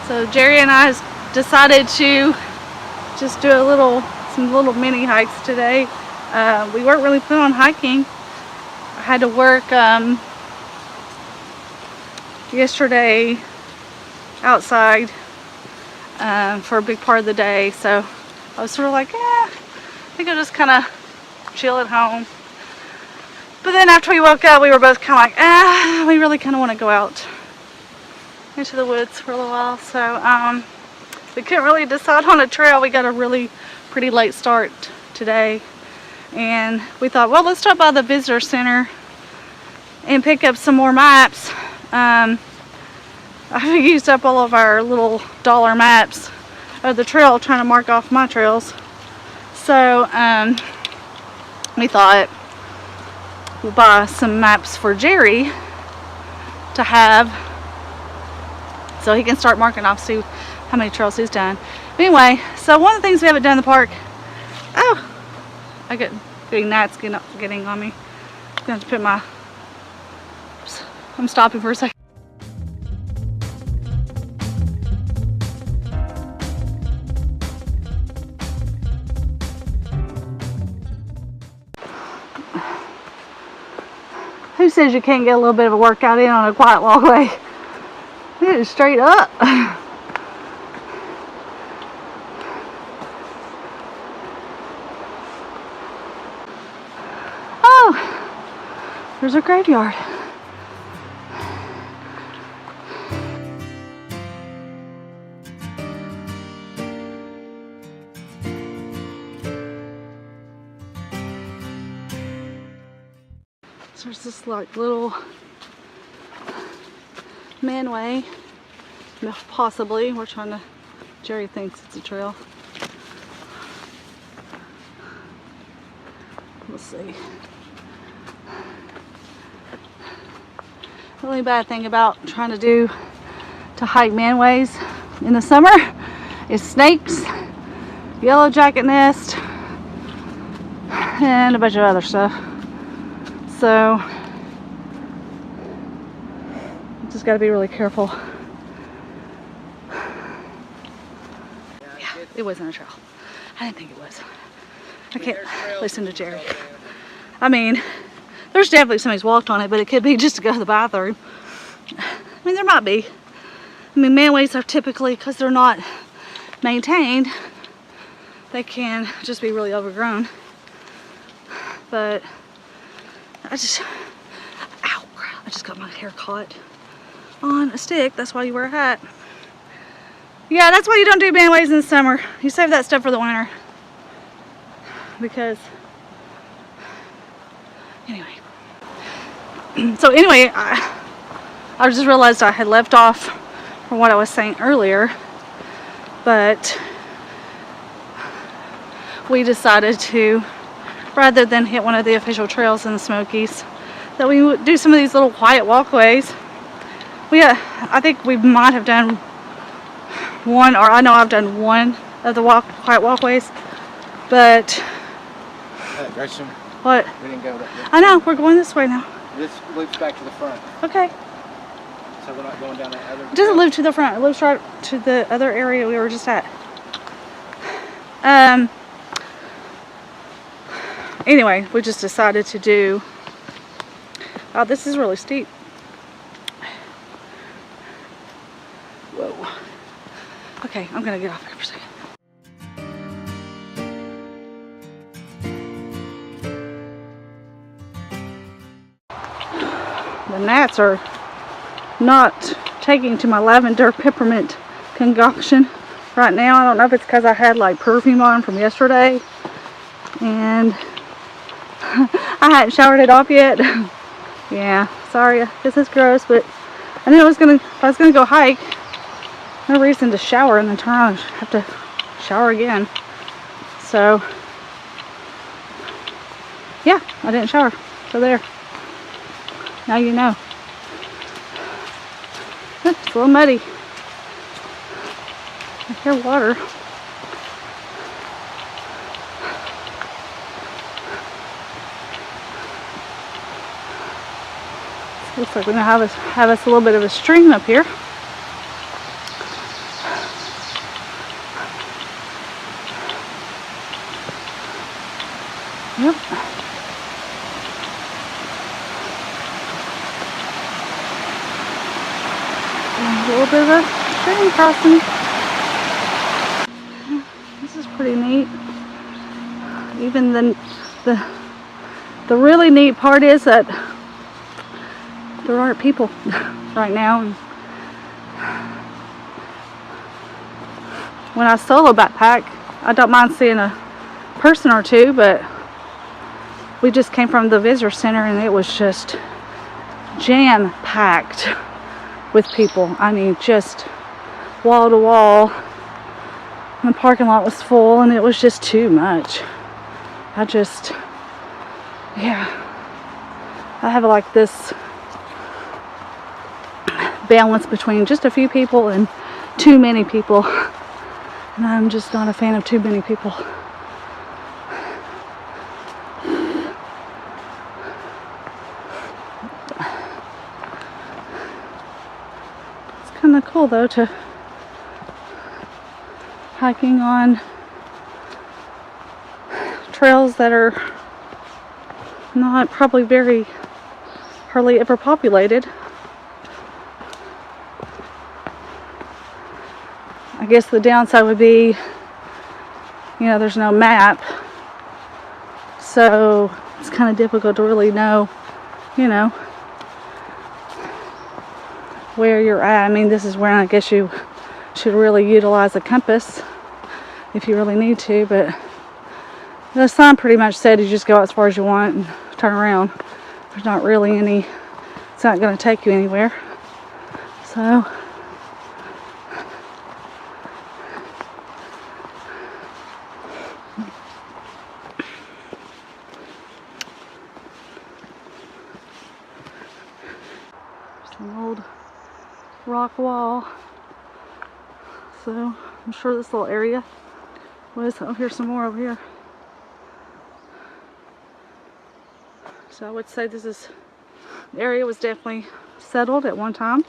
So Jerry and I decided to just do some little mini hikes today. We weren't really planning on hiking. I had to work yesterday outside for a big part of the day, so I was sort of like, I think I'll just kind of chill at home. But then after we woke up, we were both kind of like, we really kind of want to go out into the woods for a little while. So we couldn't really decide on a trail. We got a really pretty late start today, and we thought, well, let's stop by the visitor center and pick up some more maps. I used up all of our little dollar maps of the trail trying to mark off my trails. So we thought we'll buy some maps for Jerry to have so he can start marking off, see how many trails he's done. But anyway, so one of the things we haven't done in the park, I get gnats getting on me. I'm gonna have to put my, I'm stopping for a second. Who says you can't get a little bit of a workout in on a quiet walkway? It is straight up. Oh, there's a graveyard. So there's this like little manway, possibly. We're trying to, Jerry thinks it's a trail. We'll see. The only bad thing about trying to hike manways in the summer is snakes, yellow jacket nest, and a bunch of other stuff. So just got to be really careful. Yeah, it wasn't a trail. I didn't think it was. I can't listen to Jerry. I mean, there's definitely somebody's walked on it, but it could be just to go to the bathroom. I mean, there might be. I mean, manways are typically, because they're not maintained, they can just be really overgrown. But I just got my hair caught on a stick. That's why you wear a hat. Yeah, that's why you don't do manways in the summer. You save that stuff for the winter. Because, anyway. So anyway, I just realized I had left off from what I was saying earlier. But we decided to, rather than hit one of the official trails in the Smokies, that we would do some of these little quiet walkways. I think we might have done one, or I know I've done one of the quiet walkways, but Gresham, what? We didn't go that way. I know, we're going this way now. This loops back to the front. Okay. So we're not going down that other. It doesn't loop to the front. It loops right to the other area we were just at. Anyway, we just decided to do. Oh, this is really steep. Whoa. Okay, I'm gonna get off here for a second. The gnats are not taking to my lavender peppermint concoction right now. I don't know if it's because I had like perfume on from yesterday and I hadn't showered it off yet. Yeah, sorry, this is gross, but I knew if I was gonna go hike, no reason to shower and then turn around and have to shower again. So yeah, I didn't shower. So there. Now you know. It's a little muddy. I hear water. Looks like we're gonna have us a little bit of a stream up here. a little bit of a stream crossing. This is pretty neat. Even the really neat part is that there aren't people right now. And when I solo backpack, I don't mind seeing a person or two, but we just came from the visitor center and it was just jam-packed with people. I mean, just wall to wall. The parking lot was full and it was just too much. I have like this balance between just a few people and too many people. And I'm just not a fan of too many people. It's kind of cool though to hiking on trails that are not probably very hardly ever populated. I guess the downside would be, you know, there's no map, so it's kind of difficult to really know, you know, where you're at. I mean, this is where I guess you should really utilize a compass if you really need to, but the sign pretty much said you just go as far as you want and turn around. There's not really any, it's not going to take you anywhere. So an old rock wall. So I'm sure this little area was, oh, here's some more over here. So I would say the area was definitely settled at one time.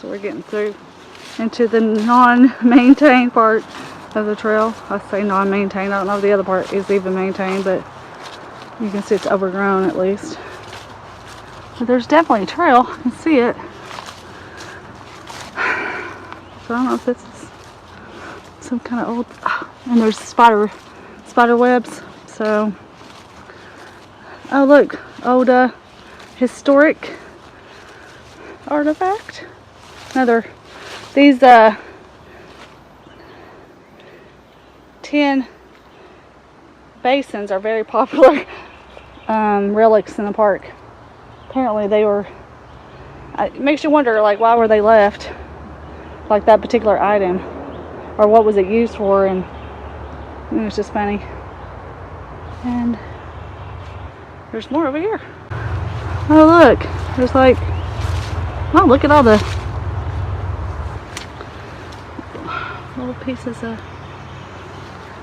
So we're getting through into the non-maintained part of the trail. I say non-maintained. I don't know if the other part is even maintained, but you can see it's overgrown at least. But there's definitely a trail. I can see it. So I don't know if this is some kind of old, and there's spider webs. So, oh look, old historic artifact. Another, these tin basins are very popular relics in the park. Apparently they were, it makes you wonder, like, why were they left, like that particular item, or what was it used for, and it's just funny. And there's more over here. Oh look, there's like, oh, look at all the little pieces of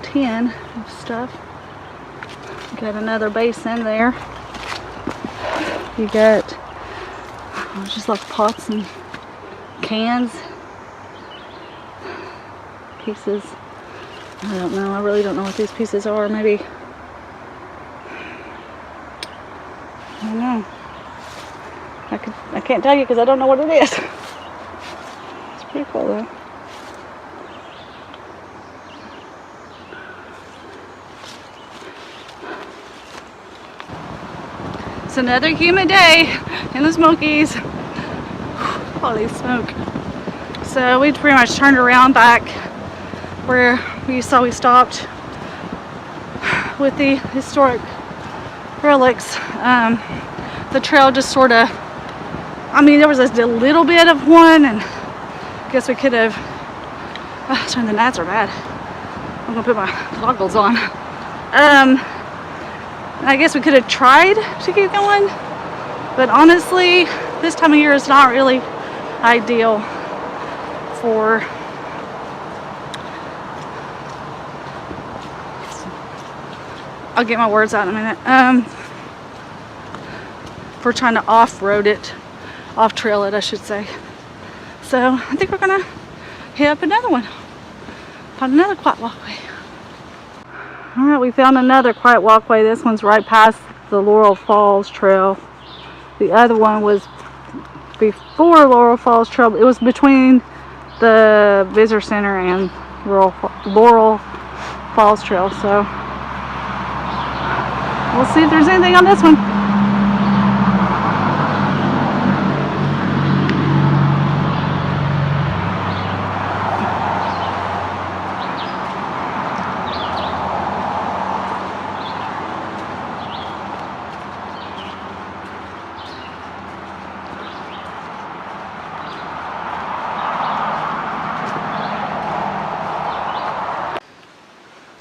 tin of stuff. Got another basin there. You got just like pots and cans, pieces. I don't know. I really don't know what these pieces are. Maybe, I don't know. I can't tell you because I don't know what it is. It's pretty cool though. It's another humid day in the Smokies. Holy smoke. So we pretty much turned around back where you saw we stopped with the historic relics. The trail just sort of, I mean, there was a little bit of one, and I guess we could have, the gnats are bad. I'm gonna put my goggles on. I guess we could have tried to keep going, but honestly, this time of year is not really ideal for I'll get my words out in a minute. we're trying to off-road it, off-trail it, I should say. So I think we're gonna hit up another one, find another quiet walkway. All right, we found another quiet walkway. This one's right past the Laurel Falls Trail. The other one was before Laurel Falls Trail. It was between the Visitor Center and Laurel Falls Trail. So we'll see if there's anything on this one.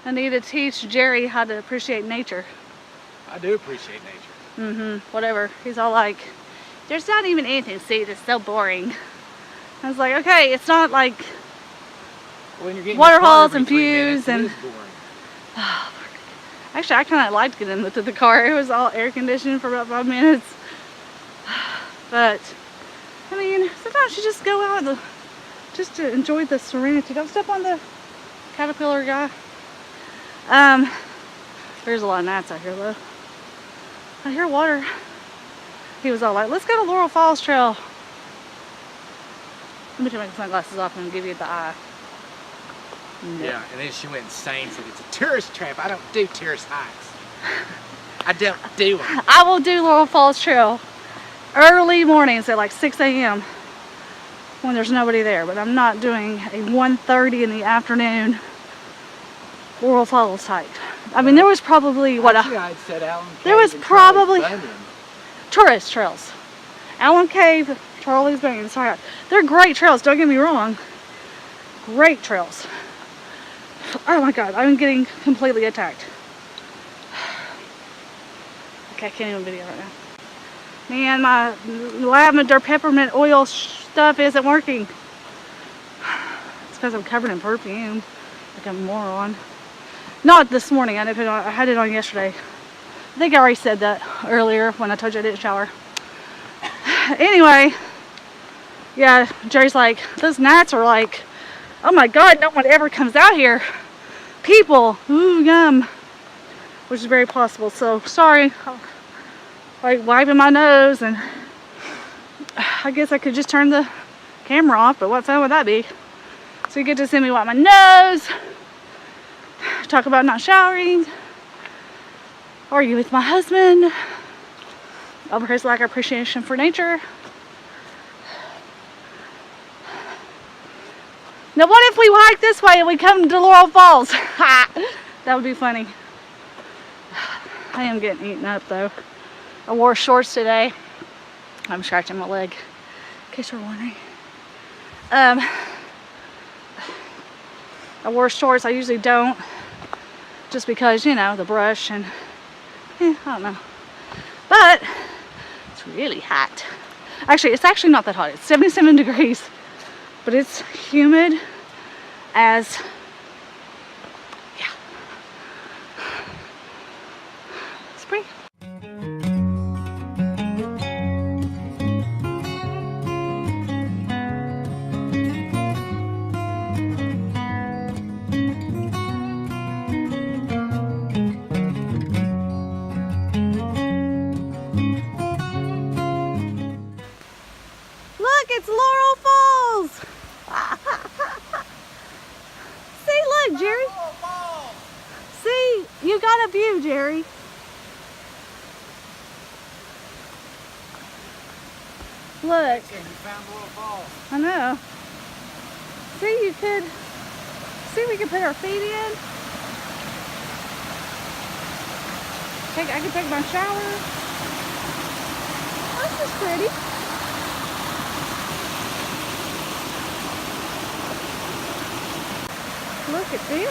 I need to teach Jerry how to appreciate nature. I do appreciate nature. Whatever. He's all like, there's not even anything to see. It's so boring. I was like, okay, it's not like When you're getting waterfalls and views and. it is boring. Actually, I kind of liked getting into the car. It was all air conditioned for about 5 minutes. But I mean, sometimes you just go out just to enjoy the serenity. Don't step on the caterpillar guy. There's a lot of gnats out here though. I hear water. He was all like, let's go to Laurel Falls Trail. Let me take my sunglasses off and give you the eye. No. Yeah, and then she went insane and said, it's a tourist trap. I don't do tourist hikes. I don't do them. I will do Laurel Falls Trail early mornings at like 6 a.m. when there's nobody there, but I'm not doing a 1:30 in the afternoon Laurel Falls hike. I mean, there was probably I'd said Allen Cave there was and probably Charlie's Bunyan. tourist trails. Allen Cave, Charlie's Bunyan, sorry. They're great trails, don't get me wrong. Great trails. Oh my God, I'm getting completely attacked. Okay, I can't even video right now. Man, my lavender peppermint oil stuff isn't working. It's because I'm covered in perfume, like a moron. Not this morning, I had it on yesterday. I think I already said that earlier when I told you I didn't shower. Anyway, yeah, Jerry's like, those gnats are like, oh my God, no one ever comes out here. People, ooh, yum. Which is very possible, so sorry. Like wiping my nose, and I guess I could just turn the camera off, but what fun would that be? So you get to see me wipe my nose, talk about not showering, argue with my husband over his lack of appreciation for nature. Now what if we hike this way and we come to Laurel Falls? That would be funny. I am getting eaten up though. I wore shorts today. I'm scratching my leg, in case you're wondering. I wore shorts. I usually don't, just because, you know, the brush and, I don't know. But it's really hot. Actually, it's actually not that hot. It's 77 degrees, but it's humid as, yeah, spring. It's Laurel Falls. See, look, Jerry. See, you got a view, Jerry. Look. You found Laurel Falls. I know. See, we could put our feet in. I can take my shower. This is pretty. Look at this.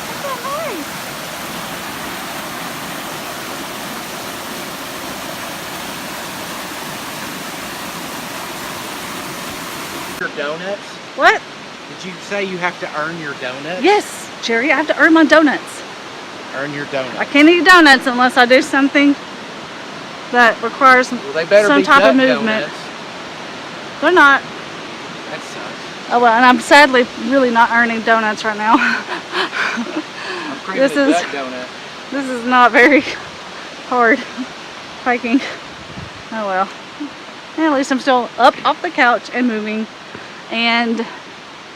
That's so nice. Your donuts? What? Did you say you have to earn your donuts? Yes, Jerry, I have to earn my donuts. Earn your donuts. I can't eat donuts unless I do something that requires Well, they better some be type duck of movement. donuts. They're not. That sucks. Oh well, and I'm sadly really not earning donuts right now. I'm craving This a is- duck donut. This is not very hard hiking. Oh well. And at least I'm still up off the couch and moving. And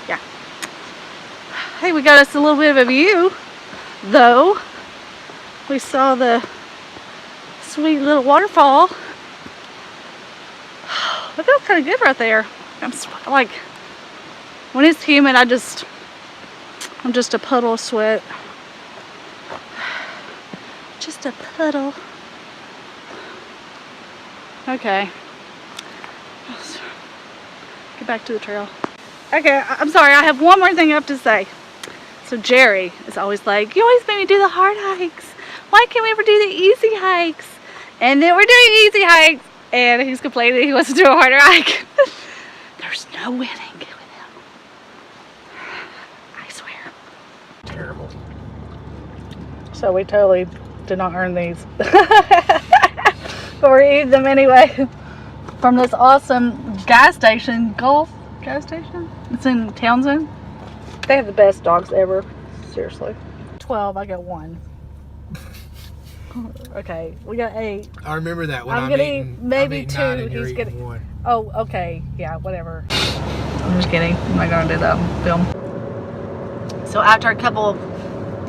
yeah. Hey, we got us a little bit of a view, though. We saw the sweet little waterfall. That feels kind of good right there. I'm like, when it's humid, I'm just a puddle of sweat. Just a puddle. Okay. Let's get back to the trail. Okay, I'm sorry. I have one more thing I have to say. So Jerry is always like, you always make me do the hard hikes. Why can't we ever do the easy hikes? And then we're doing easy hikes. And he's complaining he wants to do a harder hike. There's no winning with him. I swear. Terrible. So we totally did not earn these. But we're eating them anyway. From this awesome gas station, Gulf gas station. It's in Townsend. They have the best dogs ever. Seriously. 12, I got 1. Okay, we got 8. I remember that when I'm I'm gonna eating, eat maybe I'm eating 2. 9 and you're He's eating gonna. 1. Oh, okay. Yeah, whatever. I'm just kidding. I'm not gonna do that on film. So after a couple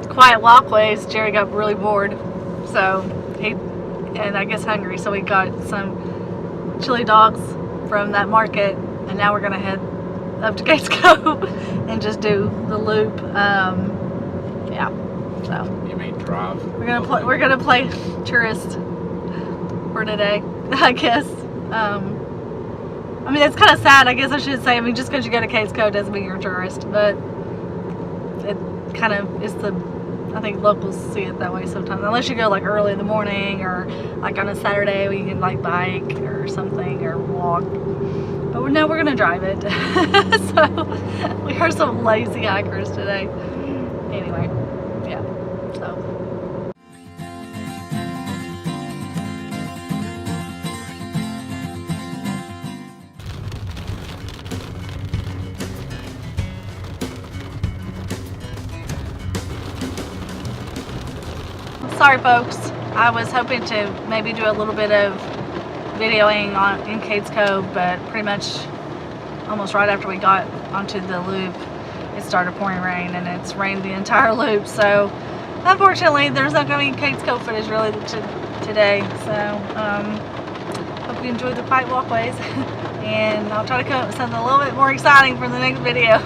quiet walkways, Jerry got really bored. So and I guess hungry. So we got some chili dogs from that market, and now we're gonna head up to Cades Cove and just do the loop. Yeah. So. You mean drive? We're gonna play tourist for today, I guess. I mean, that's kind of sad, I guess I should say. I mean, just because you go to Cades Cove doesn't mean you're a tourist, but it kind of is I think locals see it that way sometimes. Unless you go like early in the morning or like on a Saturday where you can like bike or something or walk. But we're gonna drive it. So we are some lazy hikers today. Anyway, yeah. So. Sorry folks, I was hoping to maybe do a little bit of videoing in Cades Cove, but pretty much almost right after we got onto the loop it started pouring rain, and it's rained the entire loop, so unfortunately there's not going to be Cades Cove footage really today. So hope you enjoyed the quiet walkways and I'll try to come up with something a little bit more exciting for the next video.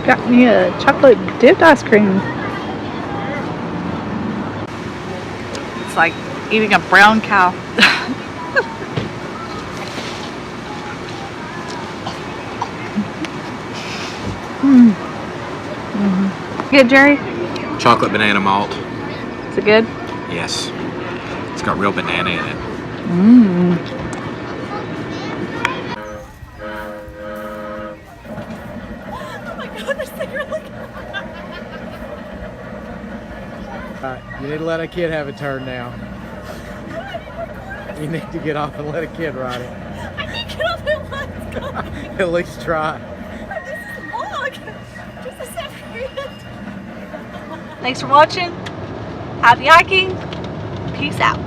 Got me a chocolate dipped ice cream. It's like eating a brown cow. Good, Jerry? Chocolate banana malt. Is it good? Yes. It's got real banana in it. You need to let a kid have a turn now. You need to get off and let a kid ride it. I can't get off at once. At least try. This is a vlog. Just a second. Thanks for watching. Happy hiking. Peace out.